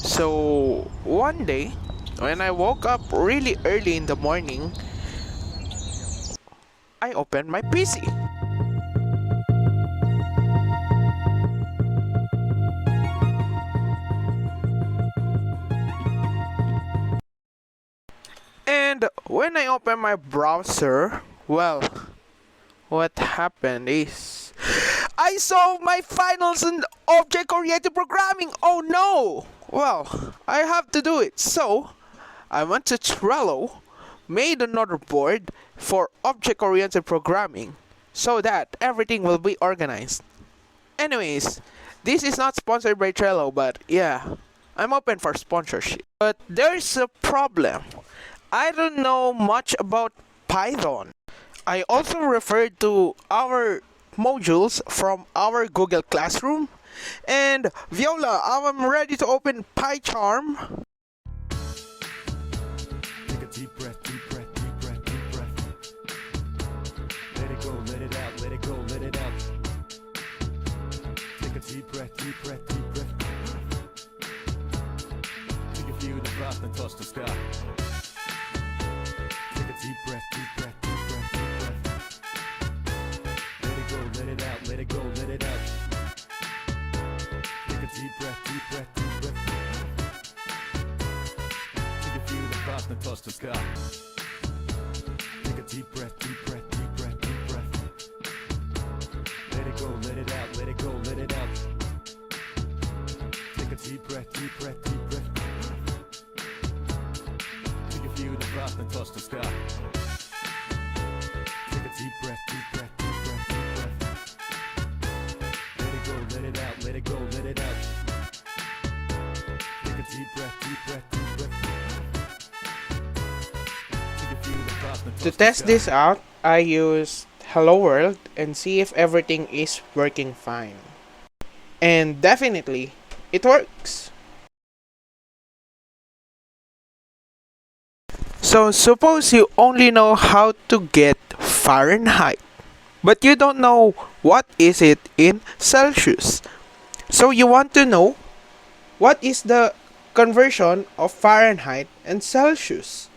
So one day, when I woke up really early in the morning, I opened my PC. And when I opened my browser, well, what happened is I saw my finals in object-oriented programming. Oh no! Well, I have to do it. So, I went to Trello, made another board for object-oriented programming so that everything will be organized. Anyways, this is not sponsored by Trello, but yeah, I'm open for sponsorship. But there's a problem. I don't know much about Python. I also referred to our modules from our Google Classroom. And Viola, I'm ready to open PyCharm. Take a deep breath, deep breath, deep breath, deep breath. Let it go, let it out, let it go, let it out. Take a deep breath, deep breath, deep breath. Take a few deep breaths and touch the sky. Take a deep breath, deep breath, deep breath, deep breath. Let it go, let it out, let it go, let it out. Take a deep breath, deep breath, deep breath. Take a few deep breaths and touch the sky. Take a deep breath, deep breath, deep breath, deep breath. Let it go, let it out, let it go, let it out. Take a deep breath, deep breath, deep breath. Take a few deep breaths and touch the sky. Take a deep breath, deep breath, deep breath, deep breath. Let it go, let it out, let it go, let it out. Take a deep breath, deep breath, deep breath. Take a few deep breaths and touch To the test sky. this out, I used Hello World and see if everything is working fine. And definitely, it works. So suppose you only know how to get Fahrenheit, but you don't know what is it in Celsius. So you want to know what is the conversion of Fahrenheit and Celsius.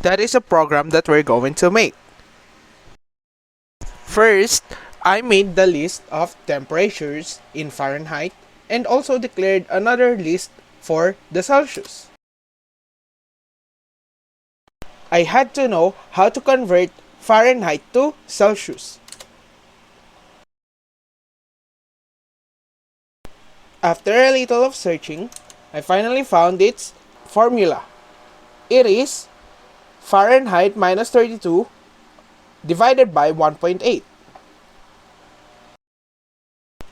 That is a program that we're going to make. First, I made the list of temperatures in Fahrenheit and also declared another list for the Celsius. I had to know how to convert Fahrenheit to Celsius. After a little of searching, I finally found its formula. It is Fahrenheit minus 32 divided by 1.8.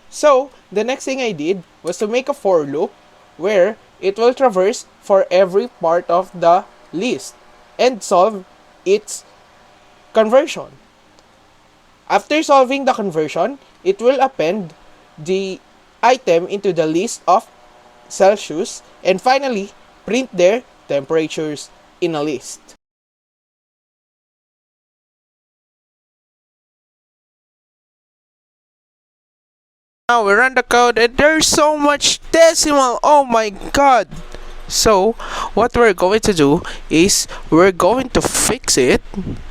So, the next thing I did was to make a for loop where it will traverse for every part of the list and solve its conversion. After solving the conversion, it will append the item into the list of Celsius and finally print their temperatures in a list. Now we run the code and there's so much decimal. Oh my god. So what we're going to do is we're going to fix it.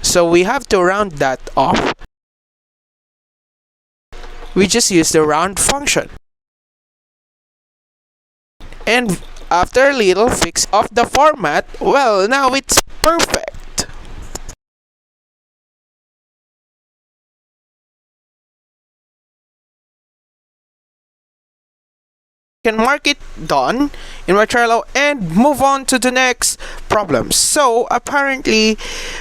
So we have to round that off. We just use the round function. And after a little fix of the format, well, now it's perfect. Can mark it done in my Trello and move on to the next problem. So apparently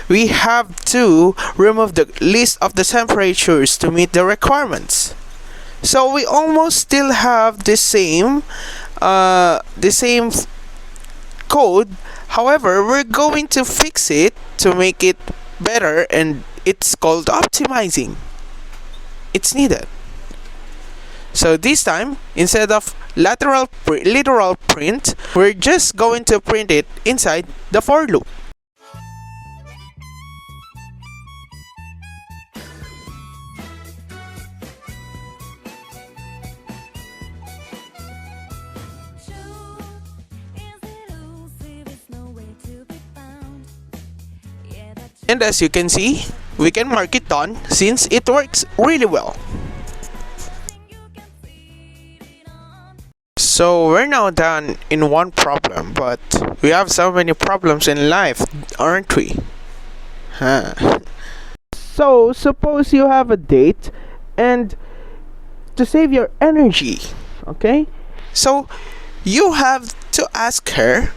we have to remove the list of the temperatures to meet the requirements. So we almost still have the same code. However, we're going to fix it to make it better, and it's called optimizing. It's needed. So this time, instead of literal print, we're just going to print it inside the for loop. And as you can see, we can mark it done since it works really well. So we're now done in one problem, but we have so many problems in life, aren't we? Huh. So suppose you have a date and to save your energy, okay? So you have to ask her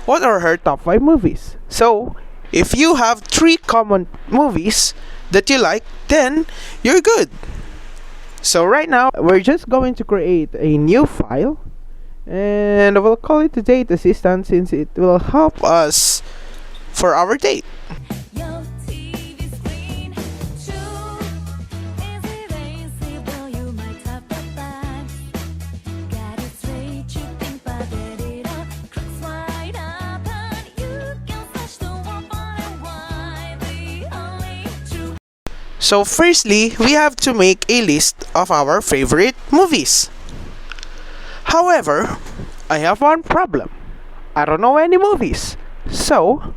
what are her top 5 movies. So if you have 3 common movies that you like, then you're good. So right now, we're just going to create a new file and we'll call it the date assistant since it will help us for our date. Your TV screen, true. Easy lazy, well, you might have the facts. Got it straight, you think, but let it all cracks wide open. You can flash the one on why the only true. So firstly, we have to make a list of our favorite movies. However, I have one problem. I don't know any movies. So,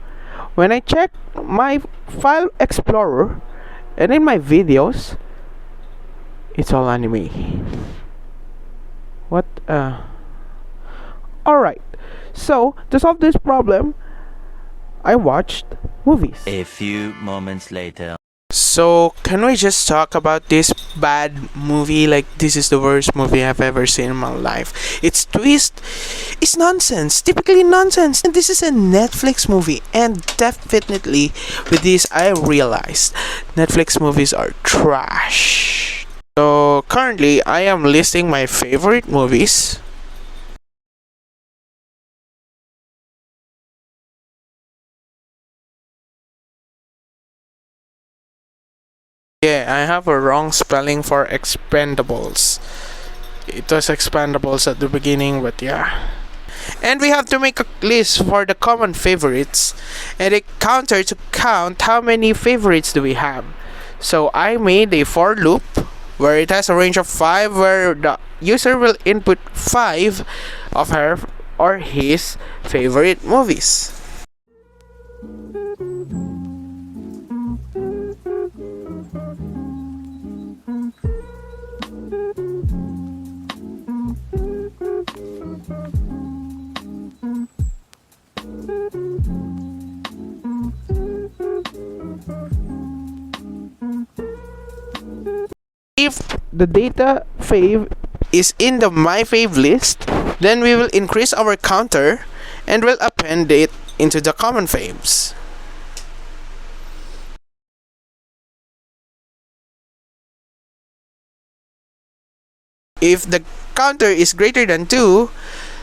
when I check my file explorer and in my videos, it's all anime. What? Alright. So, to solve this problem, I watched movies. A few moments later. So, can we just talk about this bad movie? Like, this is the worst movie I've ever seen in my life. Its twist is nonsense, typically nonsense. And this is a Netflix movie, and definitely with this, I realized Netflix movies are trash. So, currently, I am listing my favorite movies. Yeah, I have a wrong spelling for expendables. It was expendables at the beginning, but yeah. And we have to make a list for the common favorites and a counter to count how many favorites do we have. So I made a for loop where it has a range of 5 where the user will input 5 of her or his favorite movies. If the data fave is in the my fave list, then we will increase our counter and will append it into the common faves. If the counter is greater than 2,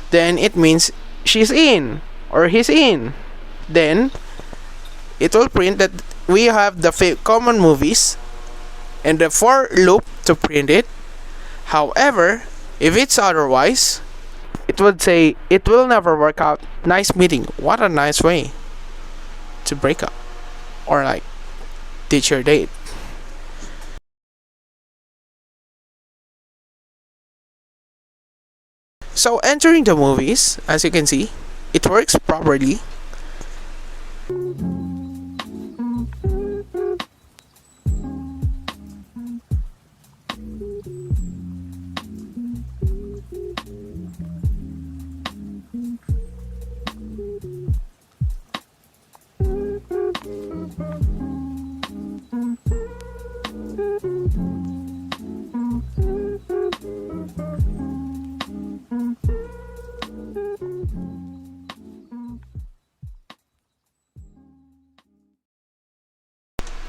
then it means she's in or he's in. Then it will print that we have the common movies and the for loop to print it. However, if it's otherwise, it would say it will never work out. Nice meeting. What a nice way to break up or like ditch your date. So entering the movies, as you can see, it works properly.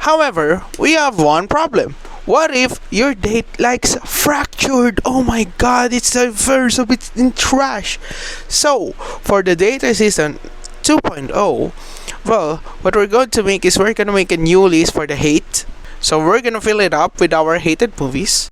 However, we have one problem. What if your date likes fractured? Oh my god, it's diverse, of it's in trash. So, for the date assistant 2.0, well, what we're going to make is we're going to make a new list for the hate. So we're going to fill it up with our hated movies.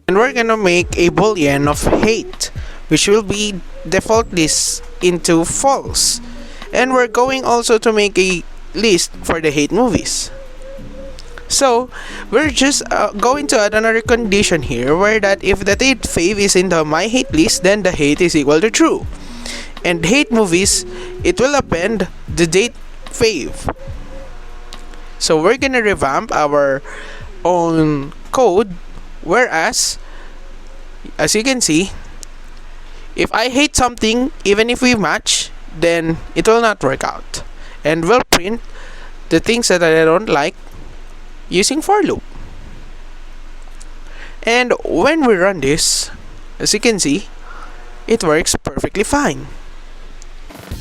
And we're gonna make a boolean of hate, which will be default list into false. And we're going also to make a list for the hate movies. So we're just going to add another condition here, where that if the date fave is in the my hate list, then the hate is equal to true. And hate movies, it will append the date fave. So we're gonna revamp our own code, whereas as you can see, if I hate something, even if we match, then it will not work out, and we'll print the things that I don't like using for loop. And when we run this, as you can see, it works perfectly fine.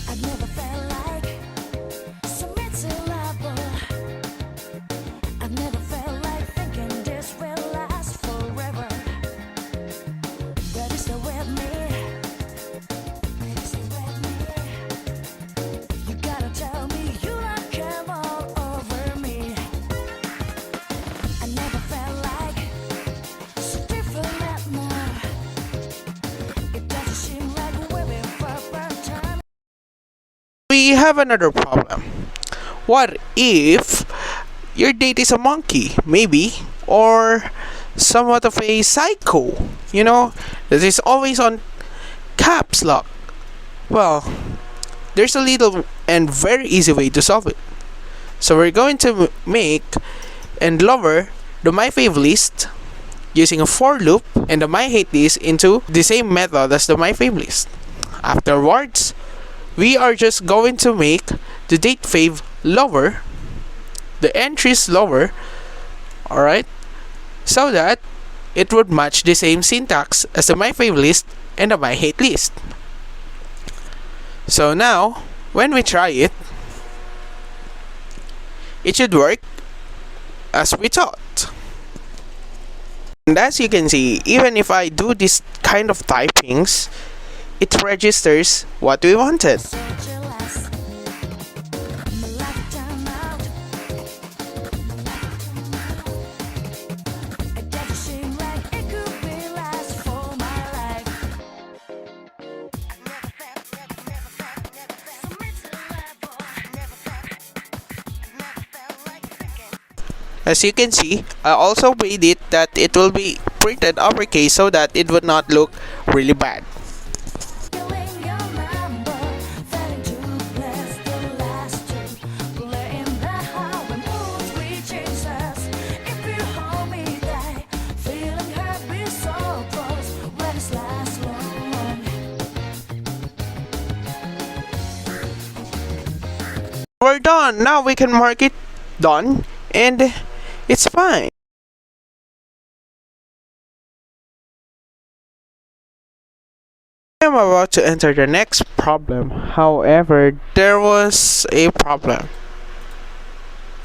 I've never felt like so miserable. I've never felt like thinking this will last forever. But it's still with me. Stay with me. You gotta tell me you don't come all over me. I never felt like so different now. It doesn't seem like we're in proper time. We have another problem. What if your date is a monkey, maybe, or somewhat of a psycho, that is always on caps lock? Well, there's a little and very easy way to solve it. So we're going to make and lower the my fave list using a for loop and the my hate list into the same method as the my fave list. Afterwards, we are just going to make the date fave lower, the entries lower, alright, so that it would match the same syntax as the my fave list and the my hate list. So now, when we try it, it should work as we thought. And as you can see, even if I do this kind of typings, it registers what we wanted. So jealous. My life turned out. It doesn't seem like it could be last for my life. Never felt so miserable. Never felt like thinking. As you can see, I also made it that it will be printed uppercase so that it would not look really bad. Killing your number, failing to bless the last two. Playing the how when moods we chase us. If you hold me tight, feeling hurt, be so close. When it's last long. We're done! Now we can mark it done, and it's fine. I'm about to enter the next problem. However, there was a problem.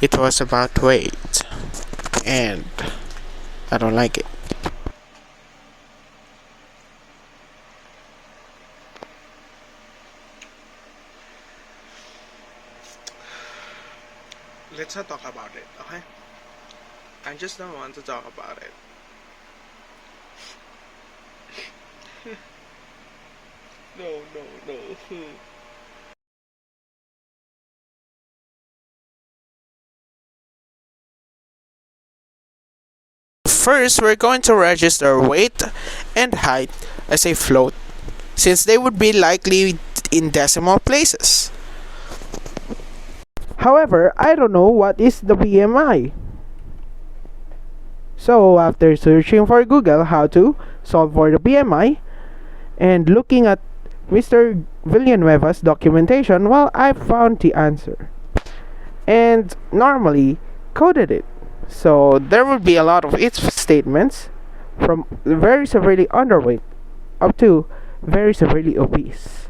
It was about weight, and I don't like it. Let's not talk about it, okay? I just don't want to talk about it. No. First, we're going to register weight and height as a float, since they would be likely in decimal places. However, I don't know what is the BMI. So, after searching for Google how to solve for the BMI and looking at Mr. Villanueva's documentation, well, I found the answer and normally coded it. So there would be a lot of if statements from very severely underweight up to very severely obese.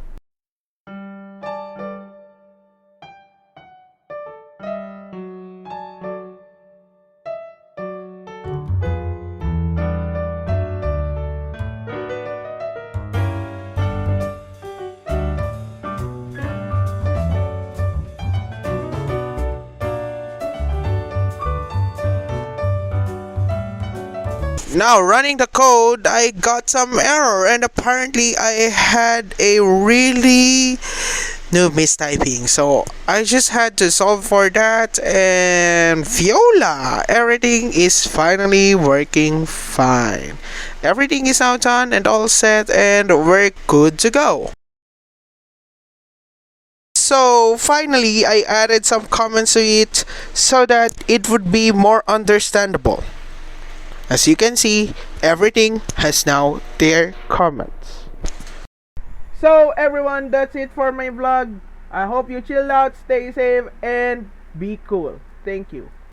Now running the code, I got some error, and apparently I had a really new mistyping. So I just had to solve for that, and Viola, everything is finally working fine. Everything is now done and all set, and we're good to go. So finally, I added some comments to it so that it would be more understandable. As you can see, everything has now their comments. So everyone, that's it for my vlog. I hope you chill out, stay safe, and be cool. Thank you.